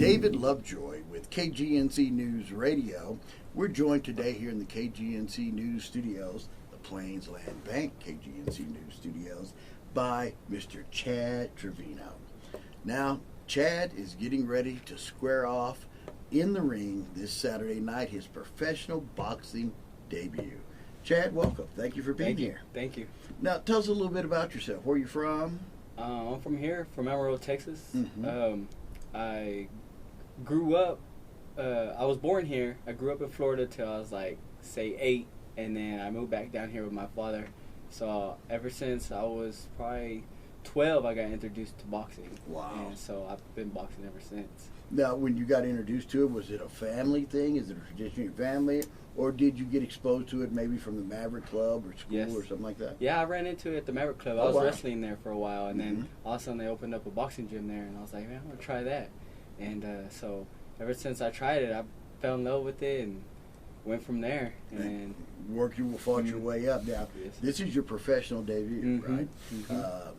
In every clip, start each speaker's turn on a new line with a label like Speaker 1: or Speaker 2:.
Speaker 1: David Lovejoy with KGNC News Radio. We're joined today here in the KGNC News Studios, the Plains Land Bank KGNC News Studios, by Mr. Chad Trevino. Now, Chad is getting ready to square off in the ring this Saturday night his professional boxing debut. Chad, welcome. Thank you for being here.
Speaker 2: Thank you.
Speaker 1: Now, tell us a little bit about yourself. Where are you from?
Speaker 2: I'm from here, from Amarillo, Texas.
Speaker 1: Mm-hmm.
Speaker 2: I grew up, I was born here. I grew up in Florida till I was like, say 8, and then I moved back down here with my father. So ever since I was probably 12, I got introduced to boxing.
Speaker 1: Wow.
Speaker 2: And so I've been boxing ever since.
Speaker 1: Now, when you got introduced to it, was it a family thing? Is it a tradition in your family? Or did you get exposed to it maybe from the Maverick Club or school or something like that?
Speaker 2: Yeah, I ran into it at the Maverick Club. I was wrestling there for a while, and then all of a sudden they opened up a boxing gym there, and I was like, man, I'm going to try that. And so ever since I tried it, I fell in love with it and went from there. And
Speaker 1: you fought your way up. Now, this is your professional debut, right?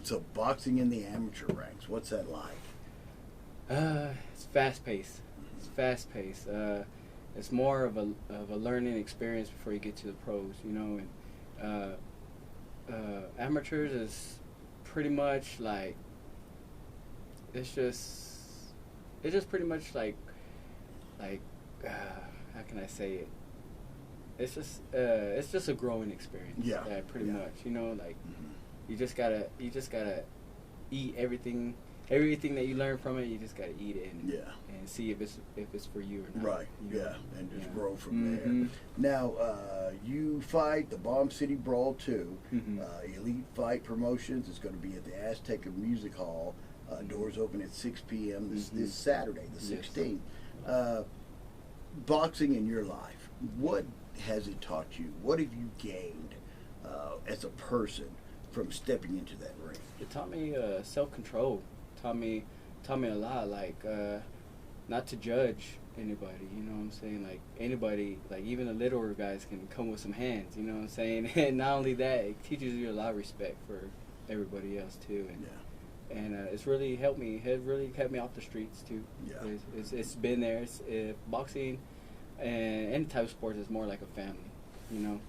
Speaker 1: So boxing in the amateur ranks, what's that like?
Speaker 2: It's fast-paced. It's fast-paced. It's more of a learning experience before you get to the pros, you know. And amateurs is pretty much like it's just pretty much like how can I say it? It's just a growing experience.
Speaker 1: Yeah.
Speaker 2: Pretty much, you know, like you just gotta eat everything that you learn from it. You just gotta eat it and see if it's for you or not.
Speaker 1: Right.
Speaker 2: You know?
Speaker 1: And just grow from there. Now, you fight the Bomb City Brawl II, Elite Fight Promotions. It's going to be at the Azteca Music Hall. Doors open at 6 p.m. This Saturday, the 16th. Boxing in your life, what has it taught you? What have you gained as a person from stepping into that ring?
Speaker 2: It taught me self-control. Taught me a lot, like not to judge anybody, you know what I'm saying? Like anybody, like even the littler guys can come with some hands, you know what I'm saying? And not only that, it teaches you a lot of respect for everybody else too. And it's really helped me. It really kept me off the streets too. Yeah. It's been there. Boxing and any type of sports is more like a family, you know.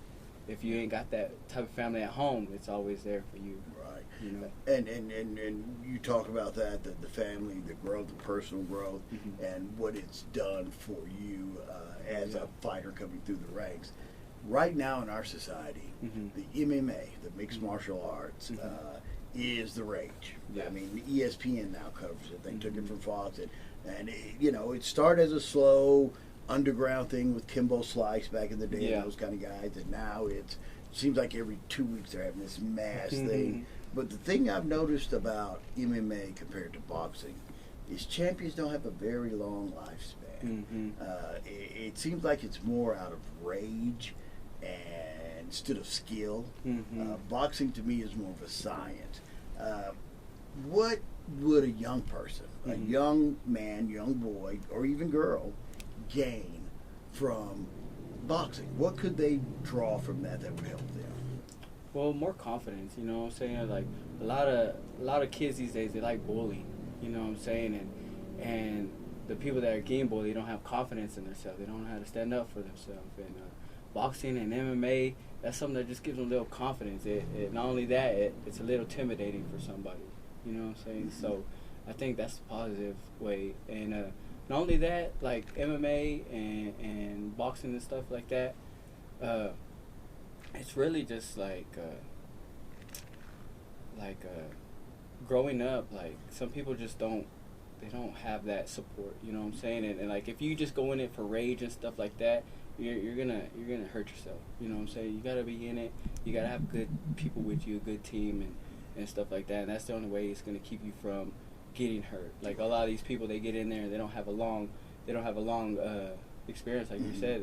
Speaker 2: If you ain't got that type of family at home, it's always there for you.
Speaker 1: Right.
Speaker 2: You know.
Speaker 1: And you talk about that, the family, the growth, the personal growth, and what it's done for you as a fighter coming through the ranks. Right now in our society, the MMA, the mixed martial arts, is the rage. Yeah. I mean, ESPN now covers it. They took it from Fox, and it started as a slow underground thing with Kimbo Slice back in the day, and those kind of guys, and now it seems like every 2 weeks they're having this mass thing. But the thing I've noticed about MMA compared to boxing is champions don't have a very long lifespan. It seems like it's more out of rage and instead of skill. Boxing to me is more of a science. What would a young person, a young man, young boy, or even girl, gain from boxing? What could they draw from that would help them?
Speaker 2: Well, more confidence, you know what I'm saying? Like a lot of kids these days, they like bullying, you know what I'm saying? And the people that are getting bullied, they don't have confidence in themselves. They don't know how to stand up for themselves. And boxing and MMA, that's something that just gives them a little confidence. Not only that, it's a little intimidating for somebody, you know what I'm saying? So I think that's the positive way. And not only that, like MMA and boxing and stuff like that, it's really just like growing up. Like some people just don't have that support, you know what I'm saying? And like if you just go in it for rage and stuff like that, you're gonna hurt yourself, you know what I'm saying? You gotta be in it. You gotta have good people with you, a good team and stuff like that. And that's the only way it's gonna keep you from getting hurt. Like a lot of these people, they get in there and they don't have a long experience, like you said.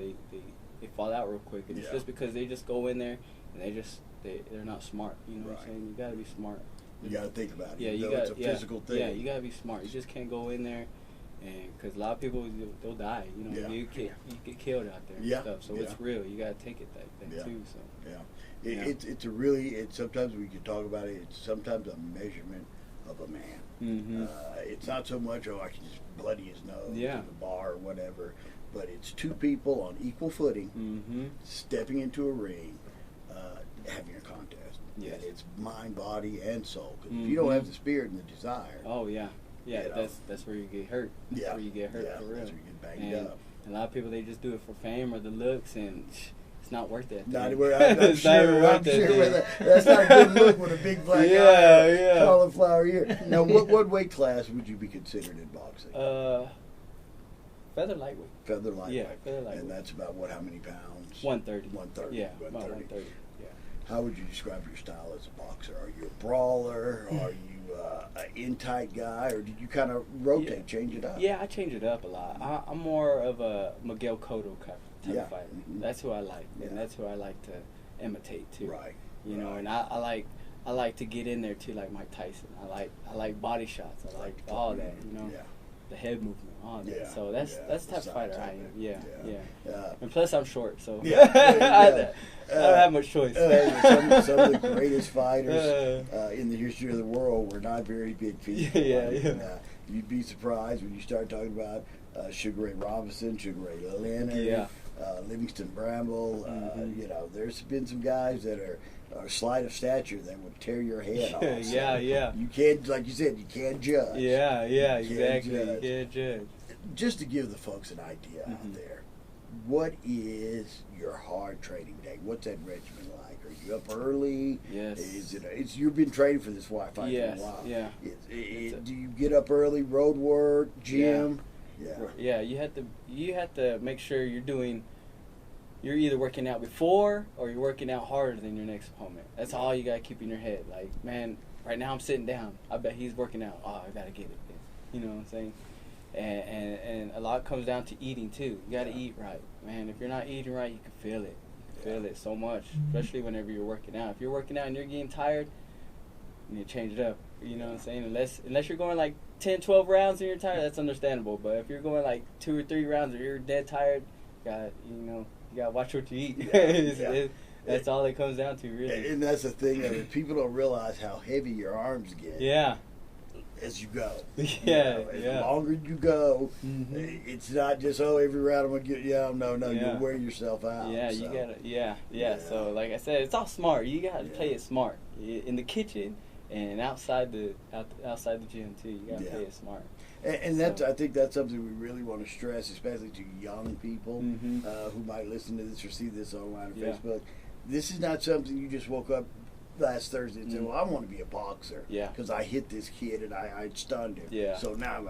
Speaker 2: They fall out real quick, and it's just because they just go in there and they're not smart, you know what I'm saying? You gotta be smart.
Speaker 1: You gotta think about it.
Speaker 2: Yeah,
Speaker 1: it's a physical thing.
Speaker 2: Yeah, you gotta be smart. You just can't go in there, and because a lot of people, they'll die, you know. You get killed out there and stuff. So it's real. You gotta take it that too. So
Speaker 1: it's sometimes we can talk about it. It's sometimes a measurement of a man.
Speaker 2: Mm-hmm.
Speaker 1: It's not so much, oh, I can just bloody his nose
Speaker 2: Yeah.
Speaker 1: at the bar or whatever, but it's two people on equal footing,
Speaker 2: Mm-hmm.
Speaker 1: stepping into a ring, having a contest.
Speaker 2: Yes.
Speaker 1: And it's mind, body, and soul. Because if
Speaker 2: Mm-hmm.
Speaker 1: you don't have the spirit and the desire,
Speaker 2: Oh yeah, yeah.
Speaker 1: You know.
Speaker 2: That's where you get hurt. That's
Speaker 1: yeah,
Speaker 2: where you get hurt
Speaker 1: yeah,
Speaker 2: for real.
Speaker 1: that's where you get banged
Speaker 2: And
Speaker 1: up.
Speaker 2: a lot of people, they just do it for fame or the looks, and it's not worth it.
Speaker 1: Not,
Speaker 2: thing.
Speaker 1: I'm not
Speaker 2: It's not even
Speaker 1: sure.
Speaker 2: worth
Speaker 1: I'm
Speaker 2: it,
Speaker 1: sure
Speaker 2: thing.
Speaker 1: with that. That's not a good look with a big black
Speaker 2: Yeah,
Speaker 1: eye, or
Speaker 2: yeah.
Speaker 1: cauliflower ear. Now, what weight class would you be considered in boxing?
Speaker 2: Feather lightweight.
Speaker 1: Feather lightweight.
Speaker 2: Yeah, feather lightweight.
Speaker 1: And that's about what? How many pounds?
Speaker 2: 130.
Speaker 1: 130.
Speaker 2: Yeah, about
Speaker 1: 130.
Speaker 2: 130. Yeah.
Speaker 1: How would you describe your style as a boxer? Are you a brawler? Are you an in-tight guy? Or did you kind of rotate, change it up?
Speaker 2: Yeah, I change it up a lot. I'm more of a Miguel Cotto type
Speaker 1: Yeah.
Speaker 2: of fighter.
Speaker 1: Mhm.
Speaker 2: That's who I like,
Speaker 1: Yeah.
Speaker 2: and that's who I like to imitate too.
Speaker 1: Right.
Speaker 2: You know,
Speaker 1: right.
Speaker 2: and I like to get in there too, like Mike Tyson. I like body shots. I like all that. You know,
Speaker 1: Yeah.
Speaker 2: the head movement, all that.
Speaker 1: Yeah,
Speaker 2: So that's
Speaker 1: yeah,
Speaker 2: the type of
Speaker 1: the
Speaker 2: fighter
Speaker 1: size
Speaker 2: I
Speaker 1: of
Speaker 2: am.
Speaker 1: it.
Speaker 2: Yeah,
Speaker 1: Yeah.
Speaker 2: yeah. And plus, I'm short, so
Speaker 1: Yeah,
Speaker 2: I don't have much choice.
Speaker 1: Some of the greatest fighters in the history of the world were not very big people.
Speaker 2: Yeah, yeah.
Speaker 1: And, you'd be surprised when you start talking about Sugar Ray Robinson, Sugar Ray Leonard,
Speaker 2: Yeah.
Speaker 1: Livingston Bramble.
Speaker 2: Mhm.
Speaker 1: You know, there's been some guys that are slight of stature that would tear your head off. So
Speaker 2: Yeah, yeah.
Speaker 1: You can't, like you said, you can't judge.
Speaker 2: Yeah, yeah,
Speaker 1: You can't
Speaker 2: exactly.
Speaker 1: judge.
Speaker 2: You can't judge.
Speaker 1: Just to give the folks an idea out
Speaker 2: Mhm.
Speaker 1: there, what is your hard training day? What's that regimen like? Are you up early?
Speaker 2: Yes.
Speaker 1: Is it? You've been training for this fight for
Speaker 2: Yes,
Speaker 1: a while.
Speaker 2: yeah.
Speaker 1: Do you get up early? Road work, gym. Yeah.
Speaker 2: Yeah, you have to make sure you're either working out before or you're working out harder than your next opponent. That's all you gotta keep in your head. Like, man, right now I'm sitting down. I bet he's working out. Oh, I gotta get it. You know what I'm saying? And a lot comes down to eating too. You gotta eat right, man. If you're not eating right, you can feel it. You can feel it so much, especially whenever you're working out. If you're working out and you're getting tired, you need to change it up. You know what I'm saying? Unless you're going like 10, 12 rounds and you're tired, that's understandable. But if you're going like 2 or 3 rounds or you're dead tired, you gotta watch what you eat. That's all it comes down to, really.
Speaker 1: And that's the thing. I mean, people don't realize how heavy your arms get.
Speaker 2: Yeah.
Speaker 1: As you go.
Speaker 2: Yeah,
Speaker 1: As
Speaker 2: yeah.
Speaker 1: longer you go,
Speaker 2: Mhm.
Speaker 1: it's not just every round I'm gonna get. Yeah, no,
Speaker 2: Yeah.
Speaker 1: you'll wear yourself out.
Speaker 2: Yeah,
Speaker 1: so.
Speaker 2: you gotta. Yeah.
Speaker 1: Yeah.
Speaker 2: So, like I said, it's all smart. You gotta
Speaker 1: Yeah.
Speaker 2: play it smart in the kitchen and outside the gym too. You gotta
Speaker 1: Yeah.
Speaker 2: play it smart.
Speaker 1: And that's,
Speaker 2: So-
Speaker 1: I think that's something we really want to stress, especially to young people
Speaker 2: Mhm.
Speaker 1: who might listen to this or see this online on
Speaker 2: Yeah.
Speaker 1: Facebook. This is not something you just woke up last Thursday and said,
Speaker 2: Mhm.
Speaker 1: well, I want to be a boxer
Speaker 2: Yeah.
Speaker 1: because I hit this kid and I stunned him.
Speaker 2: Yeah.
Speaker 1: So now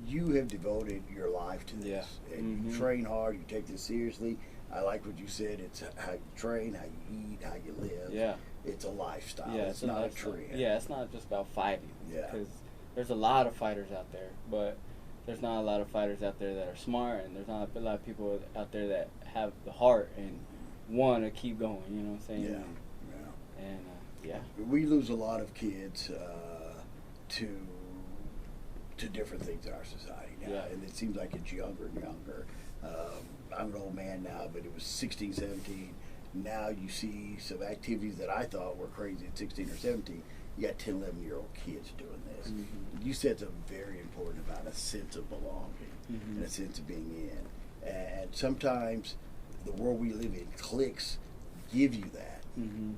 Speaker 1: you have devoted your life to this.
Speaker 2: Yeah.
Speaker 1: And you
Speaker 2: Mhm.
Speaker 1: train hard, you take this seriously. I like what you said. It's how you train, how you eat, how you live.
Speaker 2: Yeah.
Speaker 1: It's a lifestyle.
Speaker 2: Yeah.
Speaker 1: It's not a
Speaker 2: lifestyle.
Speaker 1: trend.
Speaker 2: Yeah, it's not just about fighting.
Speaker 1: Yeah.
Speaker 2: Because there's a lot of fighters out there, but there's not a lot of fighters out there that are smart, and there's not a lot of people out there that have the heart and want to keep going. You know what I'm saying?
Speaker 1: Yeah.
Speaker 2: And yeah.
Speaker 1: We lose a lot of kids to different things in our society now,
Speaker 2: Yeah.
Speaker 1: and it seems like it's younger and younger. I'm an old man now, but it was 16, 17. Now you see some activities that I thought were crazy at 16 or 17. You got 10, 11-year-old kids doing this.
Speaker 2: Mhm.
Speaker 1: You said something very important about a sense of belonging
Speaker 2: Mhm.
Speaker 1: and a sense of being in. And sometimes the world we live in, cliques give you that.
Speaker 2: Mhm.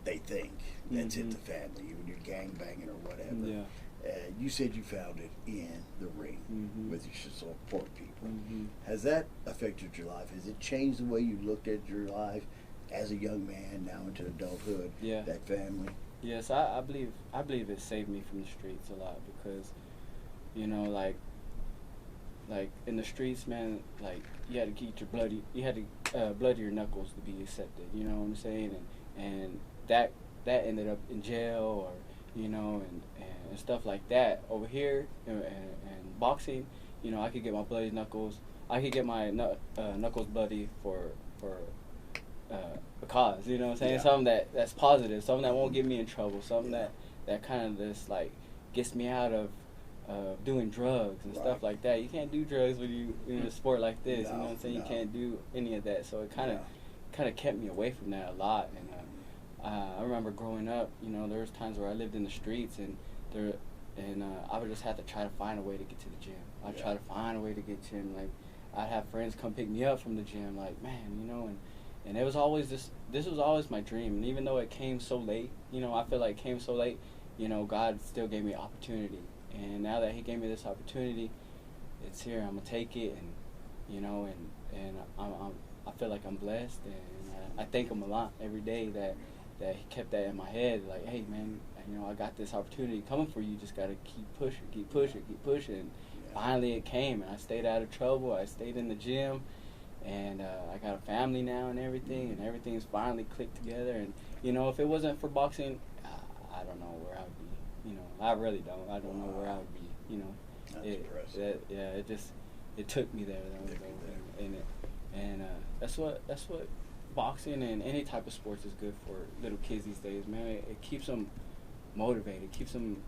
Speaker 1: They think that's
Speaker 2: Mhm.
Speaker 1: it, the family, when you're gang banging or whatever.
Speaker 2: Yeah.
Speaker 1: You said you found it in the ring
Speaker 2: Mhm.
Speaker 1: with your support people.
Speaker 2: Mhm.
Speaker 1: Has that affected your life? Has it changed the way you looked at your life as a young man now into adulthood?
Speaker 2: Yeah.
Speaker 1: That family.
Speaker 2: Yes, I believe it saved me from the streets a lot because, you know, like in the streets, man, like you had to keep you had to bloody your knuckles to be accepted. You know what I'm saying? And that ended up in jail or and stuff like that. Over here and boxing, you know, I could get my bloody knuckles. I could get my knuckles bloody for a cause, you know what I'm saying?
Speaker 1: Yeah.
Speaker 2: Something that's positive, something that won't get me in trouble, something that kind of just like gets me out of doing drugs and
Speaker 1: Right.
Speaker 2: stuff like that. You can't do drugs when you in a sport like this, you know what I'm saying?
Speaker 1: No.
Speaker 2: You can't do any of that. So it kind of kept me away from that a lot. And I remember growing up, you know, there was times where I lived in the streets and I would just have to try to find a way to get to the gym. I'd try to find a way to get to him. Like, I'd have friends come pick me up from the gym. Like, man, you know, and it was always this was always my dream. And even though it came so late, you know, I feel like it came so late, you know, God still gave me opportunity. And now that He gave me this opportunity, it's here. I'm gonna take it, and you know, and I feel like I'm blessed, and I thank Him a lot every day that He kept that in my head. Like, hey, man, you know, I got this opportunity coming for you. You just gotta keep pushing, keep pushing, keep pushing. And finally, it came, and I stayed out of trouble. I stayed in the gym, and I got a family now, and everything's finally clicked together. And you know, if it wasn't for boxing, I don't know where I would be. You know, I really don't. I don't know where I would be. You know,
Speaker 1: that's impressive.
Speaker 2: It took me there, though, and that's what boxing and any type of sports is good for little kids these days, man. It keeps them motivated, keeps them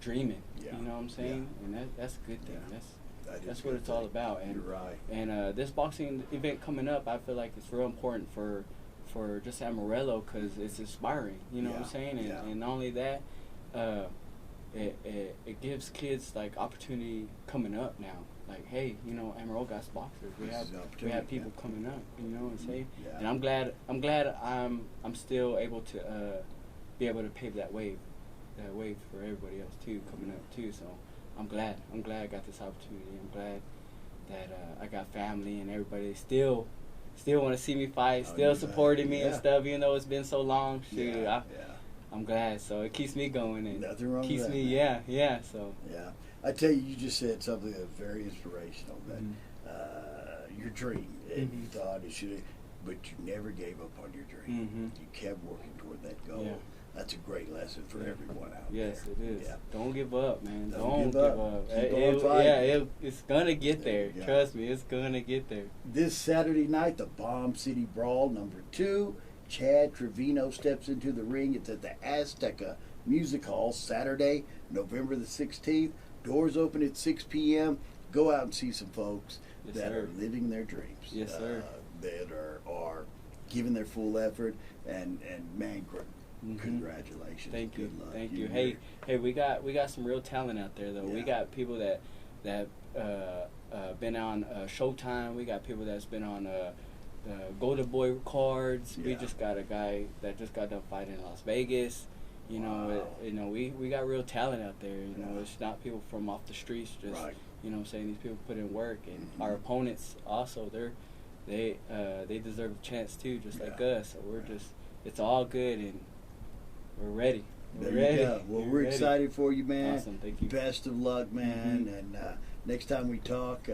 Speaker 2: dreaming.
Speaker 1: Yeah.
Speaker 2: You know what I'm saying?
Speaker 1: Yeah.
Speaker 2: And that's a good thing.
Speaker 1: Yeah.
Speaker 2: That's what it's all about. And
Speaker 1: you're right.
Speaker 2: And this boxing event coming up, I feel like it's real important for just Amarillo, because it's inspiring. You know what I'm saying? And not only that, it gives kids like opportunity coming up now. Like, hey, you know, Amarillo got boxers. We have people coming up. You know what I'm saying?
Speaker 1: Yeah.
Speaker 2: And I'm glad I'm still able to be able to pave that wave for everybody else too, coming up too. So I'm glad I got this opportunity. I'm glad that I got family and everybody still want to see me fight, still supporting me and stuff, even though it's been so long. Shoot, I'm glad. So it keeps me going and
Speaker 1: nothing wrong
Speaker 2: keeps
Speaker 1: with that,
Speaker 2: me,
Speaker 1: man.
Speaker 2: So
Speaker 1: I tell you, you just said something that's very inspirational. That your dream, and you thought it should, but you never gave up on your dream. You kept working toward that goal.
Speaker 2: Yeah.
Speaker 1: That's a great lesson for everyone out there.
Speaker 2: Yes, it is.
Speaker 1: Yeah.
Speaker 2: Don't give up, man.
Speaker 1: Don't give up. Keep on fighting.
Speaker 2: It's gonna get there.
Speaker 1: Go.
Speaker 2: Trust me, it's gonna get there.
Speaker 1: This Saturday night, the Bomb City Brawl #2. Chad Trevino steps into the ring. It's at the Azteca Music Hall, Saturday, November the 16th. Doors open at 6 p.m. Go out and see some folks that are living their dreams.
Speaker 2: Yes, sir.
Speaker 1: That are giving their full effort. And man, congratulations.
Speaker 2: Thank you.
Speaker 1: Good luck.
Speaker 2: Thank you. Hey, we got some real talent out there, though.
Speaker 1: Yeah.
Speaker 2: We got people that been on Showtime. We got people that's been on Golden Boy Cards.
Speaker 1: Yeah.
Speaker 2: We just got a guy that just got done fighting in Las Vegas. You know, we got real talent out there. You know, it's not people from off the streets. Just you know what I'm saying, these people put in work, and our opponents also they deserve a chance too, just like us. So we're just, it's all good, and we're ready.
Speaker 1: There you go. Well, we're excited for you, man.
Speaker 2: Awesome, thank you.
Speaker 1: Best of luck, man. And next time we talk,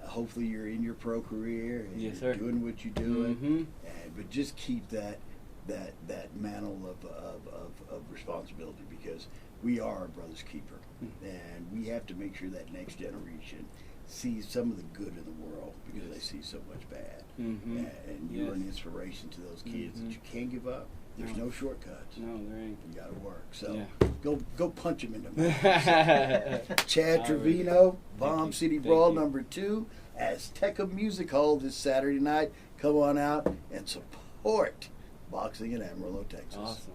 Speaker 1: hopefully you're in your pro career and you're doing what you're doing. But just keep that mantle of responsibility, because we are our brother's keeper, and we have to make sure that next generation sees some of the good in the world, because they see so much bad. And you're an inspiration to those kids that you can't give up. There's no shortcuts.
Speaker 2: No, there ain't.
Speaker 1: You got to work. So go punch him in the mouth. Chad Trevino, Bomb City Brawl #2, Azteca Music Hall this Saturday night. Come on out and support boxing in Amarillo, Texas.
Speaker 2: Awesome.